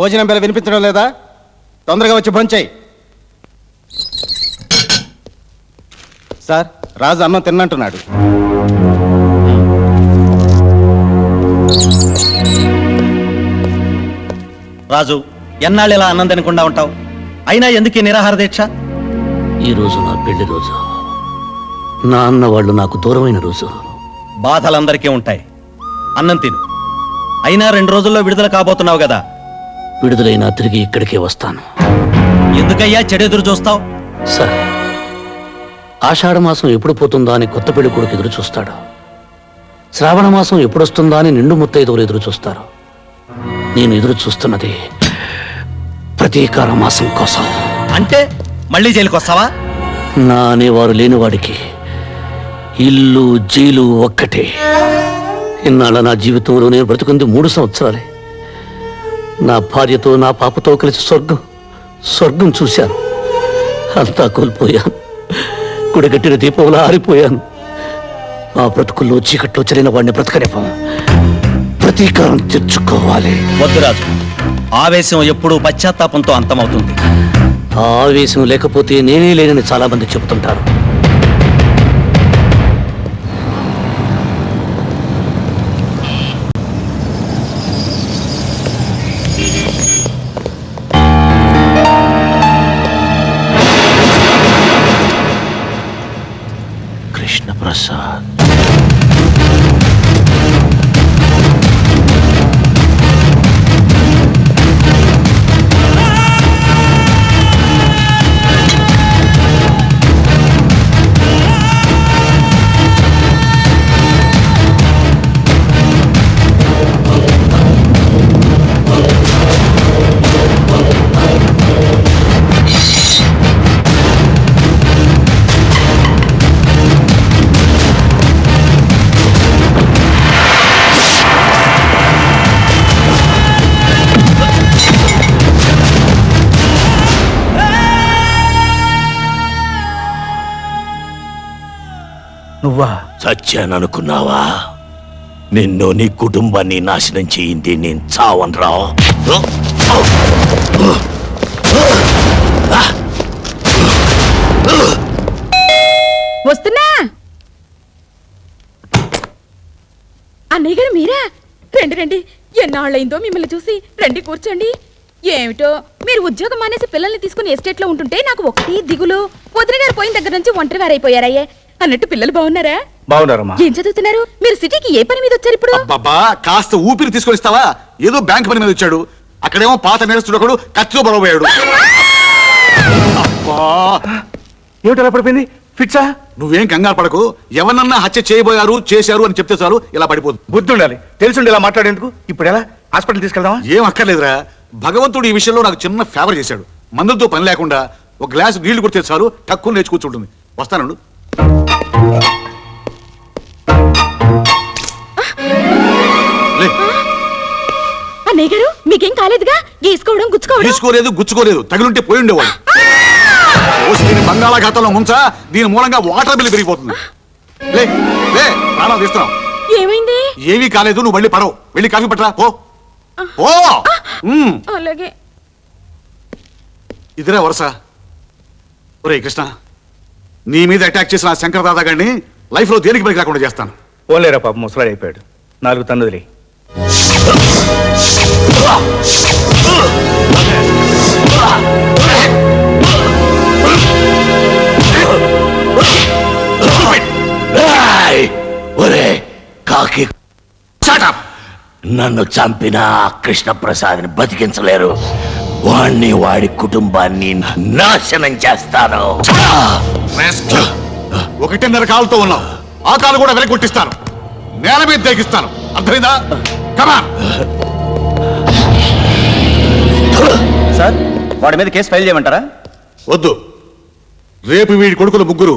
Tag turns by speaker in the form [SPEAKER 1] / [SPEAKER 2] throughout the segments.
[SPEAKER 1] భోజనం బెల వినిపించడం లేదా? తొందరగా వచ్చి భోంచేయి. సార్, రాజు అన్నం తిన్నంటున్నాడు.
[SPEAKER 2] రాజు, ఎన్నాళ్ళు ఇలా అన్నం తినకుండా ఉంటావు? అయినా ఎందుకు నిరాహార దీక్ష?
[SPEAKER 3] ఈ రోజు నా పెళ్లి రోజు. నా అన్న వాళ్ళు నాకు దూరమైన రోజు.
[SPEAKER 2] బాధలందరికీ ఉంటాయి. అన్నం తిను. అయినా 2 రోజుల్లో విడుదల కాబోతున్నావు కదా.
[SPEAKER 3] విడుదలైనా తిరిగి ఇక్కడికే వస్తాను.
[SPEAKER 2] ఎందుకయ్యా చెడెదురు చూస్తావు?
[SPEAKER 3] సార్, ఆషాఢ మాసం ఎప్పుడు పోతుందా అని కొత్త పెళ్లి కొడుకు ఎదురు చూస్తాడు. శ్రావణ మాసం ఎప్పుడొస్తుందా అని నిండు ముత్తైదువులు ఎదురు చూస్తారు. నేను ఎదురు చూస్తున్నది ప్రతీకార మాసం కోసం.
[SPEAKER 2] అంటే మళ్ళీ జైలుకి వస్తావా?
[SPEAKER 3] నా అనేవారు లేనివాడికి ఇల్లు జైలు ఒక్కటే. ఇన్నాళ్ళ నా జీవితంలో నేను బ్రతుకుంది 3 సంవత్సరాలే. నా భార్యతో నా పాపతో కలిసి స్వర్గం చూశాను. అంతా కోల్పోయాను. గుడిగట్టిన దీపంలో ఆరిపోయాను. ఆ బ్రతుకుల్లో చీకట్లో చలిన వాడిని బ్రతకనివ్వం. ప్రతీకారం తెచ్చుకోవాలి.
[SPEAKER 2] వద్దు రాజు, ఆవేశం ఎప్పుడూ పశ్చాత్తాపంతో అంతమవుతుంది.
[SPEAKER 3] ఆ ఆవేశం లేకపోతే నేనే లేనని చాలా మంది చెబుతుంటారు. కృష్ణప్రసాద్,
[SPEAKER 2] నువ్వా?
[SPEAKER 4] చచ్చాననుకున్నావా? నిన్ను నీ కుటుంబాన్ని నాశనం చేయింది నేను చావనరా.
[SPEAKER 5] వస్తున్నా. అన్నయ్య గారు మీరా? రండి రండి, ఎన్నాళ్ళైందో మిమ్మల్ని చూసి. రండి కూర్చోండి. ఏమిటో మీరు ఉద్యోగం మానేసి పిల్లల్ని తీసుకుని ఎస్టేట్ లో ఉంటుంటే నాకు ఒకటి దిగులు. వదిన గారు పోయిన దగ్గర నుంచి ఒంటరి వారైపోయారయ్యే. అన్నట్టు పిల్లలు బాగున్నారా?
[SPEAKER 1] బాగున్నారమ్మా.
[SPEAKER 5] ఏం చదువుతున్నారు? మీరు సిటీకి ఏ పని మీద వచ్చారు ఇప్పుడు?
[SPEAKER 6] బాబా, కాస్త ఊపిరి తీసుకొని ఇస్తావా? ఏదో బ్యాంక్ పని మీద వచ్చాడు. అక్కడేమో పాత నేరస్తుడు కత్తిలో బలపోయాడు.
[SPEAKER 1] ఏమిటలా పడిపోయింది? ఫిక్సా?
[SPEAKER 6] నువ్వేం కంగారు పడకు. ఎవరన్నా హత్య చేశారు అని చెప్తే చాలు ఇలా పడిపోదు.
[SPEAKER 1] బుద్ధి ఉండాలి. తెలిసి ఇలా మాట్లాడేందుకు. ఇప్పుడు ఎలా? హాస్పిటల్ తీసుకెళ్దామా?
[SPEAKER 6] ఏం అక్కర్లేదురా. భగవంతుడు ఈ విషయంలో నాకు చిన్న ఫేవర్ చేశాడు. మందులతో పని లేకుండా ఒక గ్లాసు నీళ్లు కొడితే చాలు టక్కుని లేచి కూర్చుంటుంది. వస్తానండు.
[SPEAKER 5] అన్నయ్య గారు మీకేం కాలేదుగా?
[SPEAKER 6] గుచ్చుకోలేదు. తగిలింటే పోయి ఉండేవాడు. బంగాళాఖాతంలో ముంచా. దీని మూలంగా వాటర్ బిల్ పెరిగిపోతుంది. లే లే, ప్రాణాలు తీస్తున్నాం.
[SPEAKER 5] ఏమైంది?
[SPEAKER 6] ఏమీ కాలేదు. నువ్వు మళ్ళీ పడవు. వెళ్ళి కాఫీ పట్టరా పో.
[SPEAKER 5] అలాగే.
[SPEAKER 6] ఇదిరా వరుస. ఒరే కృష్ణ, నీ మీద అటాక్ చేసిన ఆ శంకర్ దాదా గారిని లైఫ్ లో దేనికి పనికి రాకుండా చేస్తాను.
[SPEAKER 1] పోలేరా పాప, ముసలాడు అయిపోయాడు. 4 తన్నుదిలే.
[SPEAKER 4] కాకి, నన్ను చంపిన కృష్ణప్రసాద్ని బతికించలేరు. వాణ్ణి వాడి కుటుంబాన్ని నాశనం చేస్తాను.
[SPEAKER 6] 1.5 కాలుతో ఉన్నావు. ఆ కాలు కూడా వెనకొట్టిస్తాను. నేల మీద తెగిస్తాను. అర్థమైందా? కమాన్.
[SPEAKER 2] సార్, వాడి మీద కేసు ఫైల్ చేయమంటారా?
[SPEAKER 6] వద్దు. రేపు వీడి కొడుకులు 3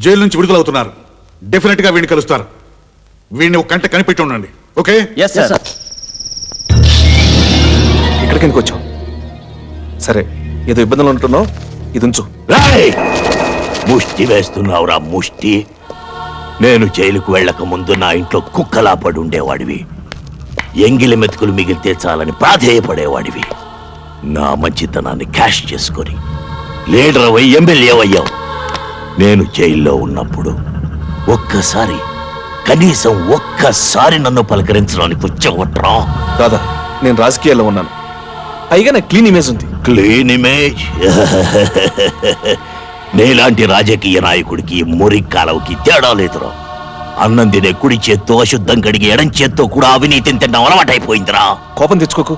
[SPEAKER 6] జైలు నుంచి విడుదలవుతున్నారు. డెఫినెట్ గా వీడిని కలుస్తారు. వీడిని ఒక కంట కనిపెట్టి ఉండండి. ఓకే?
[SPEAKER 2] Yes sir.
[SPEAKER 1] ఇక్కడికి ఎందుకు వచ్చావు? సరే, ఏదో ఇబ్బందులు ఉంటున్నావు. ఇది ఉంచు.
[SPEAKER 4] ముష్టి వేస్తున్నావురా ముష్టి. నేను జైలుకు వెళ్ళక ముందు నా ఇంట్లో కుక్కలా పడి ఉండేవాడివి. ఎంగిలి మెతుకులు మిగిలితే చాలని ప్రాధేయపడేవాడివి. నా మంచితనాన్ని క్యాష్ చేసుకొని లీడర్ అయ్యి ఎమ్మెల్యే అయ్యావు. నేను జైల్లో ఉన్నప్పుడు కనీసం ఒక్కసారి నన్ను పలకరించడానికి వచ్చావట్రా?
[SPEAKER 1] దాదా, నేను రాజకీయాల్లో ఉన్నాను, పైగా నాకు క్లీన్ ఇమేజ్ ఉంది.
[SPEAKER 4] Clean image? నీలాంటి రాజకీయ నాయకుడికి మురికి కాలవకి తేడా లేదురా. అన్నం తినే కుడి చేత్తో అశుద్ధం కడిగి ఎడం చేత్తో కూడా అవినీతిని తిన్న అలవాటైపోయిందిరా.
[SPEAKER 1] కోపం తెచ్చుకోకు.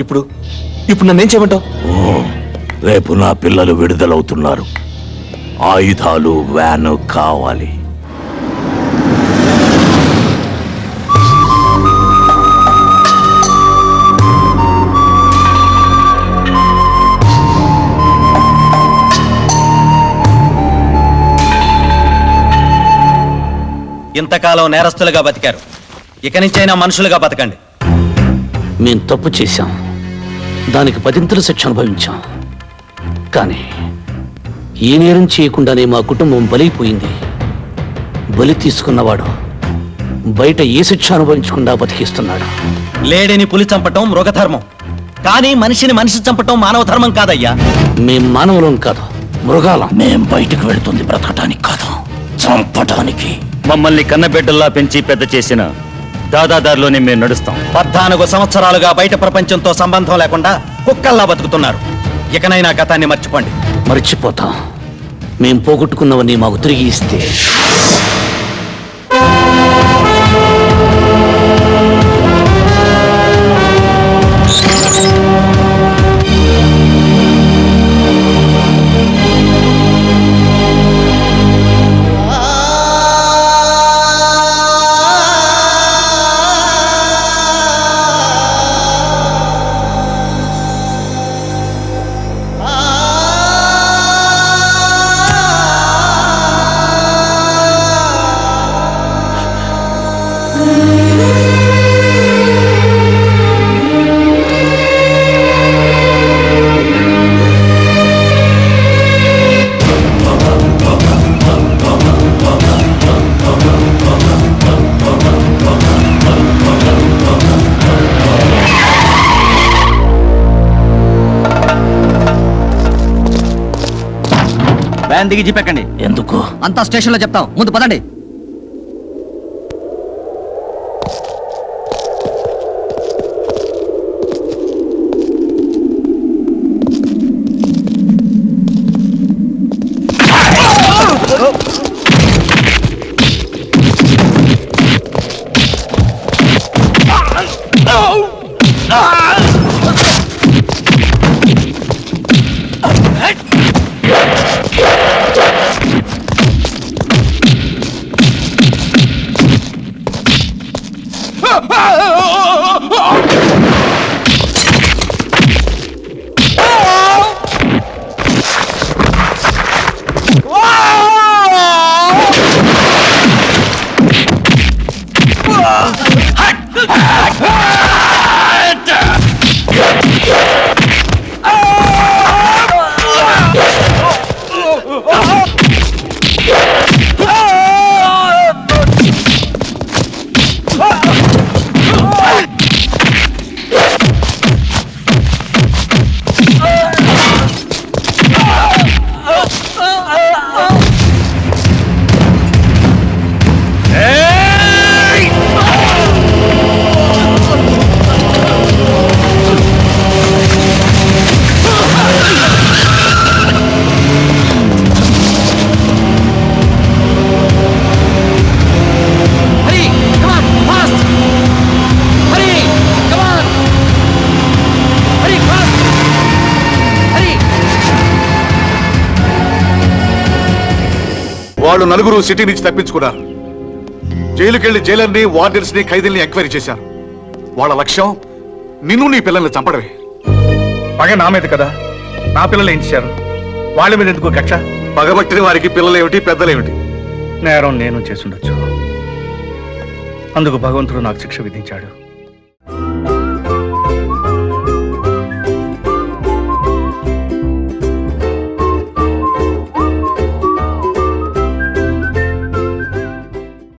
[SPEAKER 1] ఇప్పుడు నన్నేం చేయమంటావు?
[SPEAKER 4] రేపు నా పిల్లలు విడుదలవుతున్నారు. ఆయుధాలు, వ్యాను కావాలి.
[SPEAKER 2] ఇంతకాలం నేరస్తులుగా బతికారు, ఇక నుంచైనా మనుషులుగా బతకండి.
[SPEAKER 3] మేం తప్పు చేశాం, దానికి 10 శిక్ష అనుభవించాం. కానీ ఏ నేరం చేయకుండానే మా కుటుంబం బలైపోయింది. బలి తీసుకున్నవాడు బయట ఏ శిక్ష అనుభవించకుండా బతికిస్తున్నాడు.
[SPEAKER 2] లేడిని పులి చంపటం మృగధర్మం, కానీ మనిషిని మనిషి చంపటం మానవ ధర్మం కాదయ్యా.
[SPEAKER 3] మేం మానవులం కాదు, మృగాలం.
[SPEAKER 4] మేం బయటకు వెళుతుంది బ్రతకటానికి కాదు, చంపటానికి.
[SPEAKER 7] మమ్మల్ని కన్నబిడ్డల్లా పెంచి పెద్ద చేసిన దాదాదారిలోనే మేము నడుస్తాం.
[SPEAKER 2] 14 సంవత్సరాలుగా బయట ప్రపంచంతో సంబంధం లేకుండా కుక్కల్లా బతుకుతున్నారు. ఇకనైనా గతాన్ని మర్చిపోండి.
[SPEAKER 3] మర్చిపోతాం. మేం పోగొట్టుకున్నవన్నీ మాకు తిరిగి ఇస్తే.
[SPEAKER 2] వ్యాన్ దిగి జీపెక్కండి.
[SPEAKER 3] ఎందుకు?
[SPEAKER 2] అంతా స్టేషన్లో చెప్తాం, ముందు పదండి.
[SPEAKER 6] వాళ్ళు నలుగురు సిటీ నుంచి తప్పించుకున్నారు. జైలుకెళ్లి జైలర్ని, వార్డెన్స్ ని, ఖైదీల్ని ఎంక్వైరీ చేశారు. వాళ్ళ లక్ష్యం నిన్ను, నీ పిల్లల్ని చంపడమే.
[SPEAKER 8] పగ నా మీద కదా, నా పిల్లలు ఏం చేశారు? వాళ్ళ మీద ఎందుకు కక్ష?
[SPEAKER 6] పగబట్టిన వారికి పిల్లలేమిటి, పెద్దలేమిటి?
[SPEAKER 8] నేరం నేను చేసుండొచ్చు, అందుకు భగవంతుడు నాకు శిక్ష విధించాడు.